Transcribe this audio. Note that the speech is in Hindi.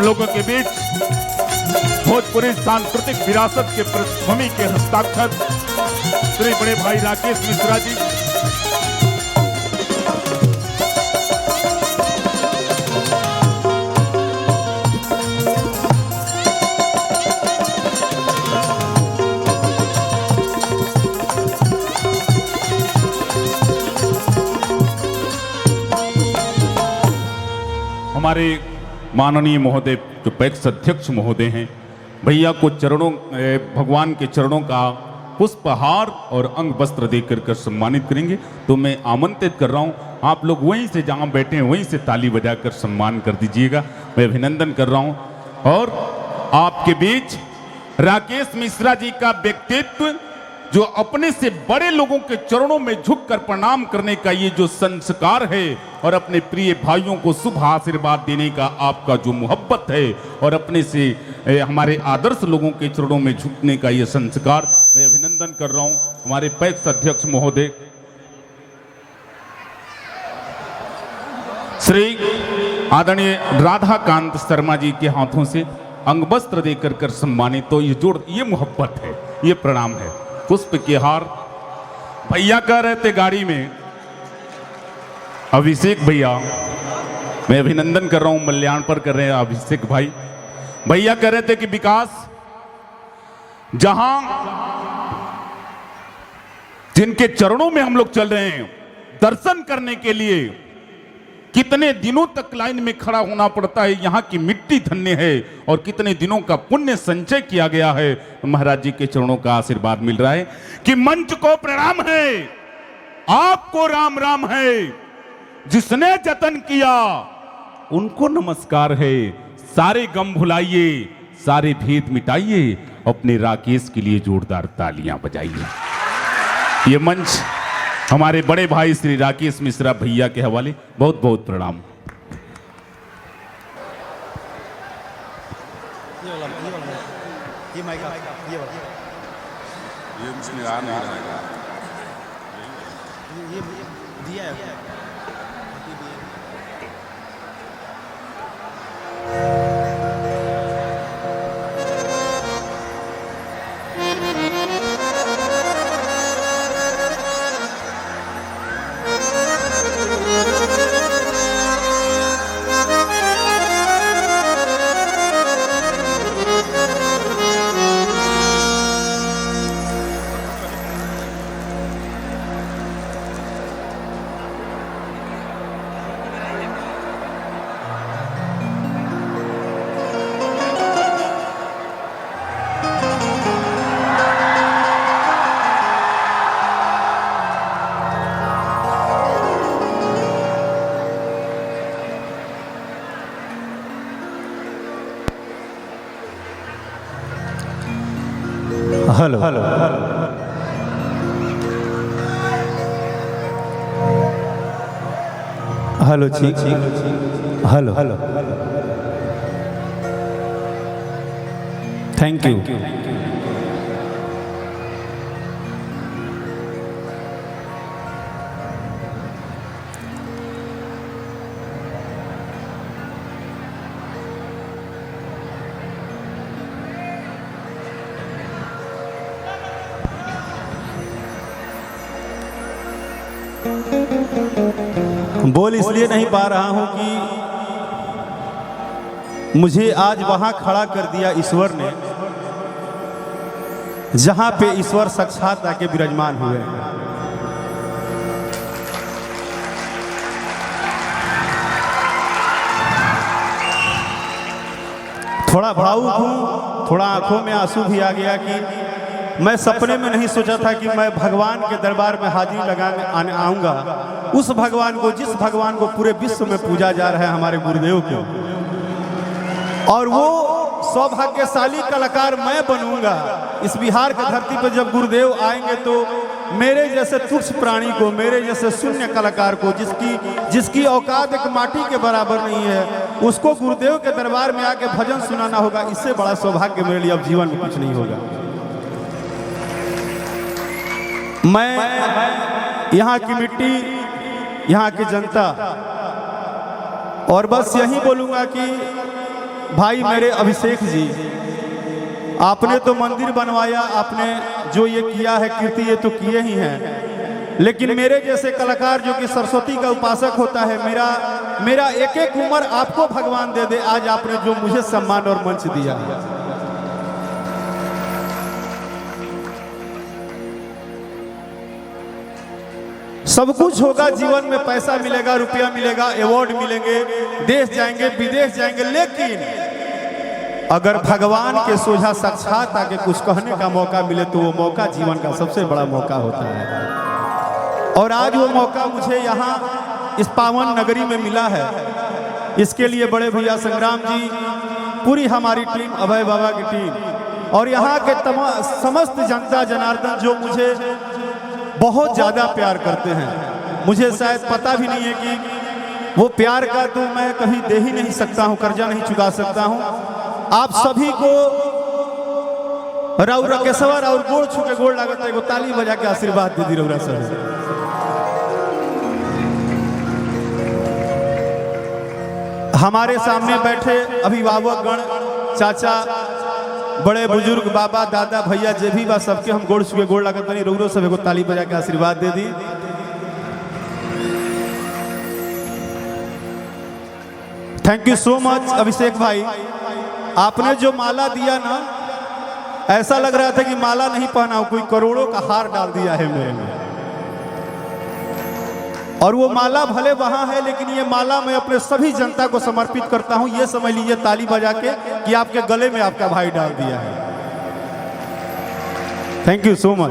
हम लोगों के बीच भोजपुरी सांस्कृतिक विरासत के पृष्ठभूमि के हस्ताक्षर श्री बड़े भाई राकेश मिश्रा जी, हमारे माननीय महोदय जो पैक्स अध्यक्ष महोदय हैं, भैया को चरणों भगवान के चरणों का पुष्पहार और अंग वस्त्र देकर कर सम्मानित करेंगे। तो मैं आमंत्रित कर रहा हूं, आप लोग वहीं से जहां बैठे हैं वहीं से ताली बजाकर सम्मान कर दीजिएगा। मैं अभिनंदन कर रहा हूं। और आपके बीच राकेश मिश्रा जी का व्यक्तित्व, जो अपने से बड़े लोगों के चरणों में झुककर प्रणाम करने का ये जो संस्कार है, और अपने प्रिय भाइयों को शुभ आशीर्वाद देने का आपका जो मोहब्बत है, और अपने से हमारे आदर्श लोगों के चरणों में झुकने का ये संस्कार, मैं अभिनंदन कर रहा हूं हमारे पैक्स अध्यक्ष महोदय श्री आदरणीय राधाकांत शर्मा जी के हाथों से अंग वस्त्र देकर कर सम्मानित। तो ये मोहब्बत है, ये प्रणाम है। पुष्प के हार भैया कह रहे थे गाड़ी में, अभिषेक भैया, मैं अभिनंदन कर रहा हूं, मल्याण पर कर रहे हैं अभिषेक भाई। भैया कह रहे थे कि विकास, जहां जिनके चरणों में हम लोग चल रहे हैं दर्शन करने के लिए, कितने दिनों तक लाइन में खड़ा होना पड़ता है, यहाँ की मिट्टी धन्य है, और कितने दिनों का पुण्य संचय किया गया है। महाराज जी के चरणों का आशीर्वाद मिल रहा है कि मंच को प्रणाम है, आपको राम राम है, जिसने जतन किया उनको नमस्कार है। सारे गम भुलाइए, सारे भेद मिटाइए, अपने राकेश के लिए जोरदार तालियां बजाइए। ये मंच हमारे बड़े भाई श्री राकेश मिश्रा भैया के हवाले बहुत बहुत प्रणाम। Hello hello hello ji, hello hello, thank you. बोल इसलिए नहीं पा रहा हूं कि मुझे आज वहां खड़ा कर दिया ईश्वर ने, जहां पे ईश्वर साक्षात आके विराजमान हुए। थोड़ा भावुक हूं, थोड़ा आंखों में आंसू भी आ गया कि मैं सपने में नहीं सोचा था कि मैं भगवान के दरबार में हाजिरी लगाने आऊंगा। उस भगवान को, जिस भगवान को पूरे विश्व में पूजा जा रहा है, हमारे गुरुदेव को, और वो सौभाग्यशाली कलाकार मैं बनूंगा। इस बिहार की धरती पर जब गुरुदेव आएंगे तो मेरे जैसे तुच्छ प्राणी को, मेरे जैसे शून्य कलाकार को, जिसकी औकात एक माटी के बराबर नहीं है, उसको गुरुदेव के दरबार में आके भजन सुनाना होगा। इससे बड़ा सौभाग्य मेरे लिए अब जीवन में कुछ नहीं होगा। मैं यहाँ की मिट्टी, यहाँ की जनता, और बस यही बोलूंगा कि भाई मेरे अभिषेक जी, आपने तो मंदिर बनवाया, आपने जो ये किया है कीर्ति ये तो किए ही हैं, लेकिन मेरे जैसे कलाकार जो कि सरस्वती का उपासक होता है, मेरा एक एक उम्र आपको भगवान दे दे। आज आपने जो मुझे सम्मान और मंच दिया, सब कुछ होगा जीवन में, पैसा मिलेगा, रुपया मिलेगा, अवार्ड मिलेंगे, देश जाएंगे, विदेश जाएंगे, लेकिन अगर भगवान के सोझा साक्षात आके कुछ कहने का मौका मिले तो वो मौका जीवन का सबसे बड़ा मौका होता है। और आज वो मौका मुझे यहाँ इस पावन नगरी में मिला है। इसके लिए बड़े भैया संग्राम जी, पूरी हमारी टीम, अभय बाबा की टीम और यहाँ के समस्त जनता जनार्दन जो मुझे बहुत ज़्यादा प्यार करते हैं। मुझे शायद पता भी नहीं है कि वो प्यार का तो मैं कभी दे ही नहीं सकता हूँ, कर्जा नहीं चुका सकता हूँ। आप सभी को राउर केसवर और गोड़ छू के गोड़ लागत है, ताली बजा के आशीर्वाद दे दी रउरा सर। हमारे सामने बैठे अभिभावक गण, चाचा, बड़े बुजुर्ग, बाबा, दादा, भैया जे भी बा, सबके हम गोड़ छू के गोड़ लागत नहीं, रउरो सब को ताली बजा के आशीर्वाद दे दी। थैंक यू सो मच अभिषेक भाई, आपने जो माला दिया ना, ऐसा लग रहा था कि माला नहीं पहना, कोई करोड़ों का हार डाल दिया है मेरे में। और वो माला भले वहां है, लेकिन ये माला मैं अपने सभी जनता को समर्पित करता हूं। ये समझ लीजिए ताली बजा के कि आपके गले में आपका भाई डाल दिया है। Thank you so much.